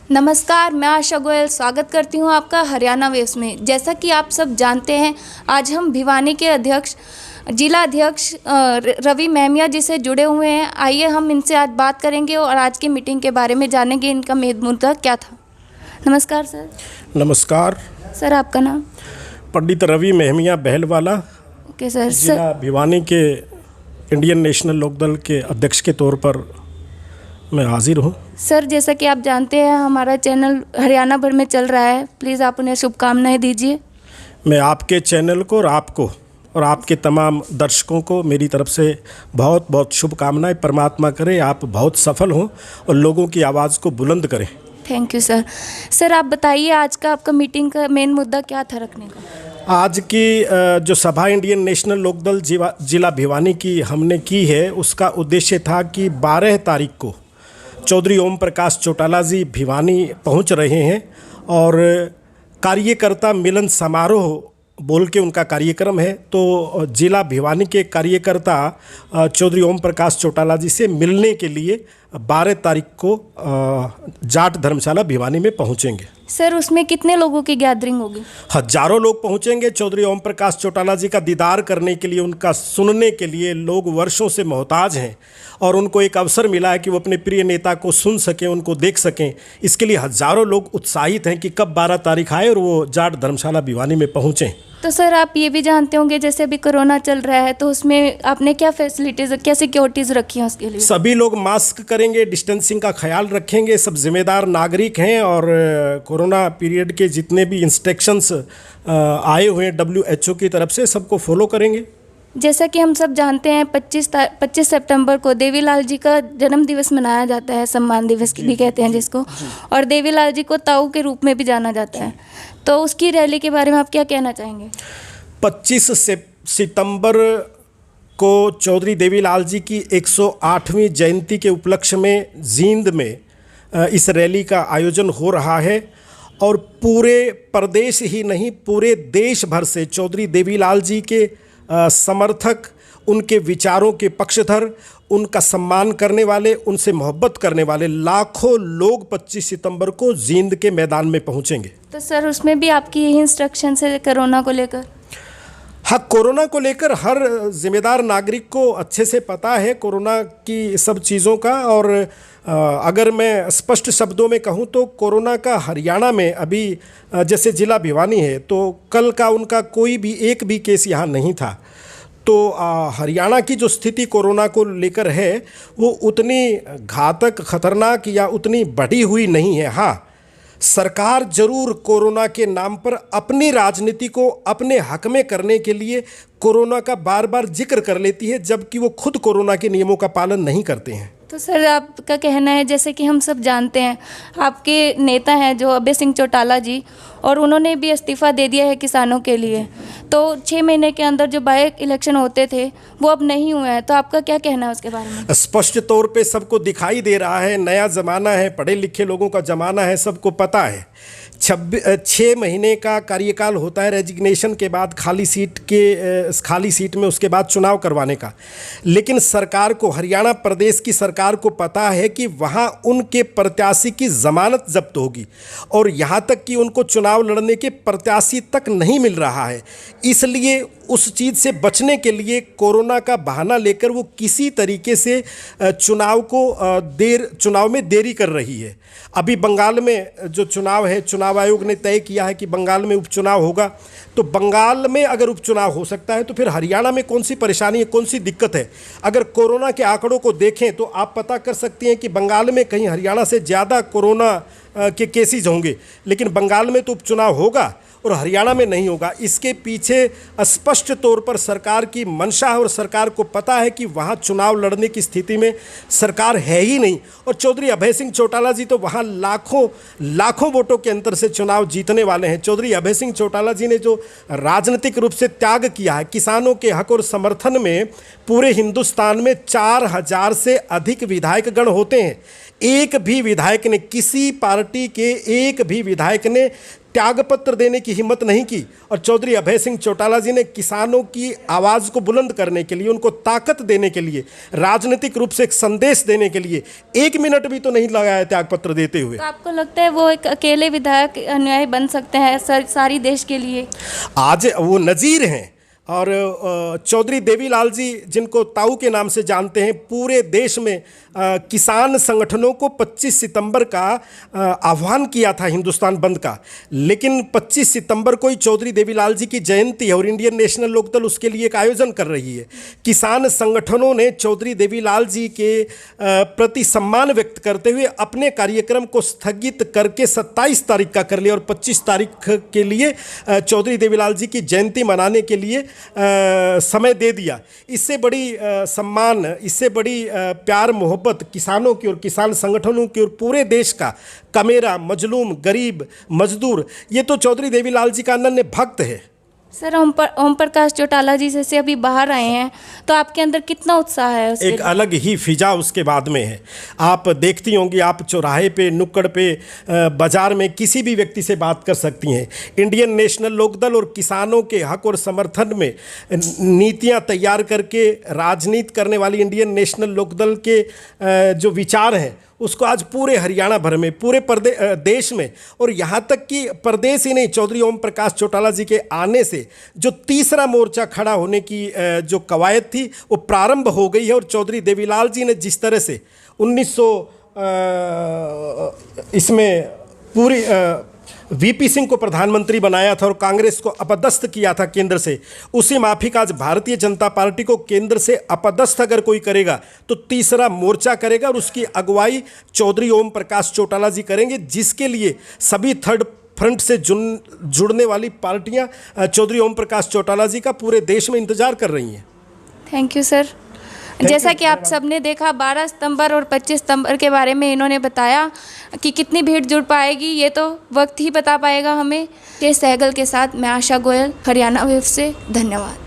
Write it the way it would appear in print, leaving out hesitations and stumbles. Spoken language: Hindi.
नमस्कार, मैं आशा गोयल स्वागत करती हूं आपका हरियाणा वेव्स में। जैसा कि आप सब जानते हैं, आज हम भिवानी के अध्यक्ष जिला अध्यक्ष रवि मेहमिया जी से जुड़े हुए हैं। आइए हम इनसे आज बात करेंगे और आज की मीटिंग के बारे में जानेंगे, इनका मेन मुद्दा क्या था। नमस्कार सर। नमस्कार सर, आपका नाम? पंडित रवि मेहमिया बहलवाला। Okay sir. जिला भिवानी के इंडियन नेशनल लोकदल के अध्यक्ष के तौर पर मैं हाजिर हूँ। सर, जैसा कि आप जानते हैं, हमारा चैनल हरियाणा भर में चल रहा है। प्लीज़ आप उन्हें शुभकामनाएं दीजिए। मैं आपके चैनल को और आपको और आपके तमाम दर्शकों को मेरी तरफ से बहुत बहुत शुभकामनाएं। परमात्मा करे आप बहुत सफल हों और लोगों की आवाज़ को बुलंद करें। Thank you sir. सर, आप बताइए आज का आपका मीटिंग का मेन मुद्दा क्या था रखने का? आज की जो सभा इंडियन नेशनल लोकदल जिला भिवानी की हमने की है, उसका उद्देश्य था कि 12 तारीख को चौधरी ओम प्रकाश चौटाला जी भिवानी पहुंच रहे हैं और कार्यकर्ता मिलन समारोह बोल के उनका कार्यक्रम है। तो जिला भिवानी के कार्यकर्ता चौधरी ओम प्रकाश चौटाला जी से मिलने के लिए 12 तारीख को जाट धर्मशाला भिवानी में पहुंचेंगे। सर, उसमें कितने लोगों की गैदरिंग होगी? हजारों लोग पहुंचेंगे चौधरी ओम प्रकाश चौटाला जी का दीदार करने के लिए, उनका सुनने के लिए। लोग वर्षों से मोहताज हैं और उनको एक अवसर मिला है कि वो अपने प्रिय नेता को सुन सकें, उनको देख सकें। इसके लिए हजारों लोग उत्साहित हैं कि कब 12 तारीख आए और वो जाट धर्मशाला भिवानी में पहुँचें। तो सर, आप ये भी जानते होंगे जैसे अभी कोरोना चल रहा है, तो उसमें आपने क्या फैसिलिटीज़, क्या सिक्योरिटीज़ रखी हैं उसके लिए? सभी लोग मास्क करेंगे, डिस्टेंसिंग का ख्याल रखेंगे, सब जिम्मेदार नागरिक हैं और कोरोना पीरियड के जितने भी इंस्ट्रक्शंस आए हुए हैं WHO की तरफ से, सबको फॉलो करेंगे। जैसा कि हम सब जानते हैं, 25 सितंबर को देवीलाल जी का जन्म दिवस मनाया जाता है, सम्मान दिवस भी कहते हैं जिसको, और देवीलाल जी को ताऊ के रूप में भी जाना जाता है। तो उसकी रैली के बारे में आप क्या कहना चाहेंगे? 25 सितंबर को चौधरी देवीलाल जी की 108वीं जयंती के उपलक्ष्य में जींद में इस रैली का आयोजन हो रहा है और पूरे प्रदेश ही नहीं, पूरे देश भर से चौधरी देवीलाल जी के समर्थक, उनके विचारों के पक्षधर, उनका सम्मान करने वाले, उनसे मोहब्बत करने वाले लाखों लोग 25 सितंबर को जींद के मैदान में पहुंचेंगे। तो सर, उसमें भी आपकी यही इंस्ट्रक्शन है कोरोना को लेकर? हाँ, कोरोना को लेकर हर जिम्मेदार नागरिक को अच्छे से पता है कोरोना की सब चीज़ों का। और अगर मैं स्पष्ट शब्दों में कहूँ तो कोरोना का हरियाणा में अभी जैसे जिला भिवानी है, तो कल का उनका कोई भी एक भी केस यहाँ नहीं था। तो हरियाणा की जो स्थिति कोरोना को लेकर है वो उतनी घातक, खतरनाक या उतनी बढ़ी हुई नहीं है। हाँ, सरकार जरूर कोरोना के नाम पर अपनी राजनीति को अपने हक में करने के लिए कोरोना का बार बार जिक्र कर लेती है, जबकि वो खुद कोरोना के नियमों का पालन नहीं करते हैं। तो सर, आपका कहना है, जैसे कि हम सब जानते हैं, आपके नेता हैं जो अभय सिंह चौटाला जी, और उन्होंने भी इस्तीफ़ा दे दिया है किसानों के लिए। तो 6 महीने के अंदर जो बाई इलेक्शन होते थे वो अब नहीं हुए हैं, तो आपका क्या कहना है उसके बारे में? स्पष्ट तौर पे सबको दिखाई दे रहा है, नया ज़माना है, पढ़े लिखे लोगों का ज़माना है, सबको पता है। 6 महीने का कार्यकाल होता है रेजिग्नेशन के बाद खाली सीट में उसके बाद चुनाव करवाने का। लेकिन सरकार को, हरियाणा प्रदेश की सरकार को पता है कि वहाँ उनके प्रत्याशी की ज़मानत जब्त होगी और यहाँ तक कि उनको चुनाव लड़ने के प्रत्याशी तक नहीं मिल रहा है। इसलिए उस चीज़ से बचने के लिए कोरोना का बहाना लेकर वो किसी तरीके से चुनाव में देरी कर रही है। अभी बंगाल में जो चुनाव है, चुनाव आयोग ने तय किया है कि बंगाल में उपचुनाव होगा। तो बंगाल में अगर उपचुनाव हो सकता है तो फिर हरियाणा में कौन सी परेशानी है, कौन सी दिक्कत है? अगर कोरोना के आंकड़ों को देखें तो आप पता कर सकती हैं कि बंगाल में कहीं हरियाणा से ज़्यादा कोरोना के केसेज होंगे, लेकिन बंगाल में तो उपचुनाव होगा और हरियाणा में नहीं होगा। इसके पीछे स्पष्ट तौर पर सरकार की मंशा है और सरकार को पता है कि वहाँ चुनाव लड़ने की स्थिति में सरकार है ही नहीं। और चौधरी अभय सिंह चौटाला जी तो वहाँ लाखों वोटों के अंतर से चुनाव जीतने वाले हैं। चौधरी अभय सिंह चौटाला जी ने जो राजनीतिक रूप से त्याग किया है किसानों के हक और समर्थन में, पूरे हिंदुस्तान में 4000 से अधिक विधायक गण होते हैं। एक भी विधायक ने, किसी पार्टी के एक भी विधायक ने त्यागपत्र देने की हिम्मत नहीं की और चौधरी अभय सिंह चौटाला जी ने किसानों की आवाज़ को बुलंद करने के लिए, उनको ताकत देने के लिए, राजनीतिक रूप से एक संदेश देने के लिए 1 मिनट भी तो नहीं लगाया त्यागपत्र देते हुए। तो आपको लगता है वो एक अकेले विधायक अन्यायी बन सकते हैं सारी देश के लिए? आज वो नज़ीर हैं। और चौधरी देवीलाल जी, जिनको ताऊ के नाम से जानते हैं, पूरे देश में किसान संगठनों को 25 सितंबर का आह्वान किया था हिंदुस्तान बंद का, लेकिन 25 सितंबर को ही चौधरी देवीलाल जी की जयंती है और इंडियन नेशनल लोकदल उसके लिए एक आयोजन कर रही है। किसान संगठनों ने चौधरी देवीलाल जी के प्रति सम्मान व्यक्त करते हुए अपने कार्यक्रम को स्थगित करके 27 तारीख का कर लिया और 25 तारीख के लिए चौधरी देवीलाल जी की जयंती मनाने के लिए समय दे दिया। इससे बड़ी सम्मान, इससे बड़ी प्यार मोहब्बत किसानों की और किसान संगठनों की और पूरे देश का कमेरा, मजलूम, गरीब, मजदूर, ये तो चौधरी देवीलाल जी का अनन्य भक्त है। सर, ओम प्रकाश चौटाला जी से अभी बाहर आए हैं, तो आपके अंदर कितना उत्साह है उसके एक अलग ही फिजा उसके बाद में है। आप देखती होंगी, आप चौराहे पे, नुक्कड़ पे, बाजार में किसी भी व्यक्ति से बात कर सकती हैं। इंडियन नेशनल लोकदल और किसानों के हक और समर्थन में नीतियां तैयार करके राजनीति करने वाली इंडियन नेशनल लोकदल के जो विचार हैं उसको आज पूरे हरियाणा भर में, पूरे देश में और यहाँ तक कि प्रदेश ही नहीं, चौधरी ओम प्रकाश चौटाला जी के आने से जो तीसरा मोर्चा खड़ा होने की जो कवायद थी वो प्रारंभ हो गई है। और चौधरी देवीलाल जी ने जिस तरह से 1900 इसमें पूरी वीपी सिंह को प्रधानमंत्री बनाया था और कांग्रेस को अपदस्थ किया था केंद्र से, उसी माफिक आज भारतीय जनता पार्टी को केंद्र से अपदस्थ अगर कोई करेगा तो तीसरा मोर्चा करेगा और उसकी अगुवाई चौधरी ओम प्रकाश चौटाला जी करेंगे, जिसके लिए सभी थर्ड फ्रंट से जुड़ने वाली पार्टियां चौधरी ओम प्रकाश चौटाला जी का पूरे देश में इंतजार कर रही हैं। Thank you sir. जैसा कि आप सबने देखा, 12 सितंबर और 25 सितंबर के बारे में इन्होंने बताया कि कितनी भीड़ जुड़ पाएगी, ये तो वक्त ही बता पाएगा हमें। के सहगल के साथ मैं आशा गोयल, हरियाणा वेव से। धन्यवाद।